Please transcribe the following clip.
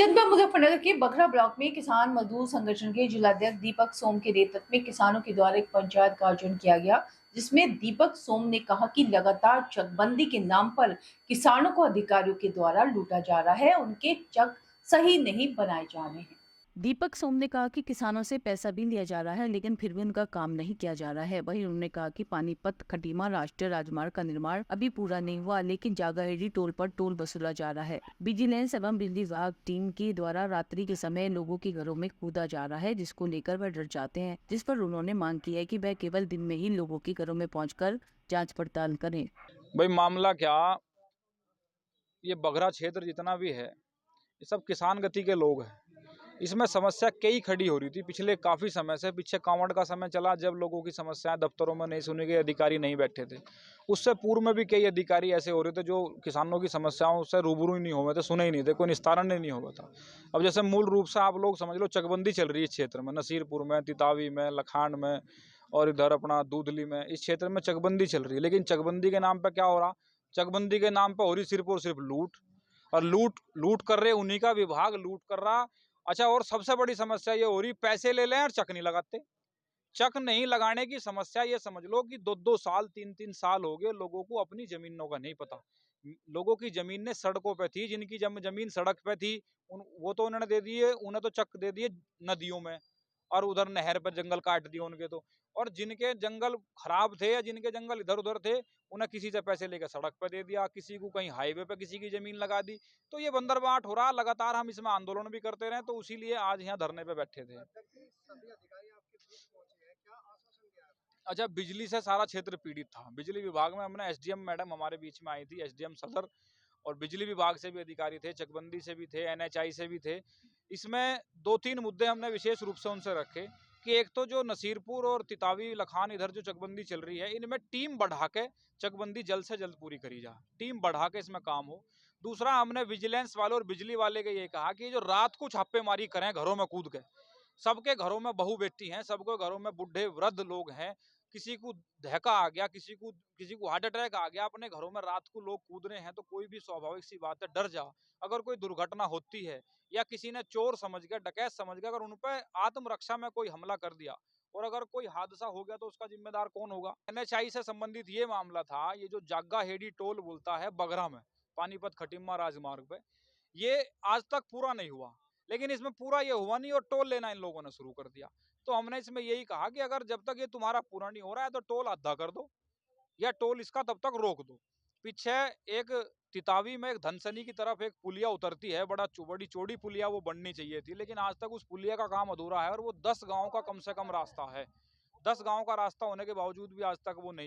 जनपद मुजफ्फरनगर के बघरा ब्लॉक में किसान मजदूर संगठन के जिलाध्यक्ष दीपक सोम के नेतृत्व में किसानों के द्वारा एक पंचायत का आयोजन किया गया, जिसमें दीपक सोम ने कहा कि लगातार चकबंदी के नाम पर किसानों को अधिकारियों के द्वारा लूटा जा रहा है, उनके चक सही नहीं बनाए जा रहे हैं। दीपक सोम ने कहा कि किसानों से पैसा भी लिया जा रहा है, लेकिन फिर भी उनका काम नहीं किया जा रहा है। वहीं उन्होंने कहा कि पानीपत खटीमा राष्ट्रीय राजमार्ग का निर्माण अभी पूरा नहीं हुआ, लेकिन जागाहेरी टोल पर टोल वसूला जा रहा है। विजिलेंस एवं बिजली विभाग टीम के द्वारा रात्रि के समय लोगों के घरों में कूदा जा रहा है, जिसको लेकर वह डर जाते हैं, जिस पर उन्होंने मांग की है कि वह केवल दिन में ही लोगों के घरों में पहुँच जाँच पड़ताल करें। भाई मामला क्या, ये बघरा क्षेत्र जितना भी है ये सब किसान गति के लोग हैं। इसमें समस्या कई खड़ी हो रही थी पिछले काफ़ी समय से। पीछे कांवड़ का समय चला जब लोगों की समस्याएं दफ्तरों में नहीं सुनी गई, अधिकारी नहीं बैठे थे। उससे पूर्व में भी कई अधिकारी ऐसे हो रहे थे जो किसानों की समस्याओं से रूबरू ही नहीं हुए थे, सुने ही नहीं थे, कोई निस्तारण ही नहीं हुआ था। अब जैसे मूल रूप से आप लोग समझ लो चकबंदी चल रही है इस क्षेत्र में, नसीरपुर में, तितावी में, लखांड में और इधर अपना दूधली में, इस क्षेत्र में चकबंदी चल रही है। लेकिन चकबंदी के नाम पर क्या हो रहा, चकबंदी के नाम पर हो रही सिर्फ और सिर्फ लूट। और लूट लूट कर रहे उन्हीं का विभाग लूट कर रहा। अच्छा, और सबसे बड़ी समस्या ये हो रही, पैसे ले लें और चक नहीं लगाते। चक नहीं लगाने की समस्या ये समझ लो कि 2-2 साल 3-3 साल हो गए लोगों को अपनी जमीनों का नहीं पता। लोगों की जमीनें सड़कों पे थी, जिनकी जमीन सड़क पे थी वो तो उन्होंने दे दिए, उन्हें तो चक दे दिए नदियों में और उधर नहर पे जंगल काट दिए उनके तो। और जिनके जंगल खराब थे या जिनके जंगल इधर उधर थे उन्हें किसी से पैसे लेकर सड़क पे दे दिया, किसी को कहीं हाईवे पे किसी की जमीन लगा दी। तो ये बंदरबाट हो रहा लगातार। हम इसमें आंदोलन भी करते रहे, तो इसीलिए आज यहाँ धरने पे बैठे थे। अच्छा, बिजली से सारा क्षेत्र पीड़ित था। बिजली विभाग में हमने एसडीएम मैडम हमारे बीच में आई थी, एसडीएम सदर, और बिजली विभाग से भी अधिकारी थे, चकबंदी से भी थे, एनएचआई से भी थे। इसमें 2-3 मुद्दे हमने विशेष रूप से उनसे रखे कि एक तो जो नसीरपुर और तितावी लखान इधर जो चकबंदी चल रही है, इनमें टीम बढ़ा के चकबंदी जल्द से जल्द पूरी करी जाए, टीम बढ़ा के इसमें काम हो। दूसरा, हमने विजिलेंस वाले और बिजली वाले के ये कहा कि जो रात को छापेमारी करें घरों में कूद के, सबके घरों में बहू बेटी हैं, सबके घरों में बुढ़े वृद्ध लोग हैं, किसी को धक्का आ गया, किसी को हार्ट अटैक आ गया, अपने घरों में रात को लोग कूद रहे हैं, तो कोई भी स्वाभाविक सी बात है डर जा। अगर कोई दुर्घटना होती है या किसी ने चोर समझ गया, डकैत समझ गया, अगर उन पर आत्मरक्षा में कोई हमला कर दिया और अगर कोई हादसा हो गया तो उसका जिम्मेदार कौन होगा। एनएचआई से संबंधित ये मामला था, ये जो जागा हेडी टोल बोलता है बगरा में, पानीपत खटीमा राजमार्ग पे, ये आज तक पूरा नहीं हुआ। लेकिन इसमें पूरा ये हुआ नहीं और टोल लेना इन लोगों ने शुरू कर दिया। तो हमने इसमें यही कहा कि अगर जब तक ये तुम्हारा पूरा नहीं हो रहा है तो टोल आधा कर दो या टोल इसका तब तक रोक दो। पीछे एक तितावी में एक धनसनी की तरफ एक पुलिया उतरती है, बड़ी चौड़ी पुलिया, वो बननी चाहिए थी, लेकिन आज तक उस पुलिया का काम अधूरा है और वो 10 गांव का कम से कम रास्ता है। 10 गांव का रास्ता होने के बावजूद भी आज तक वो नहीं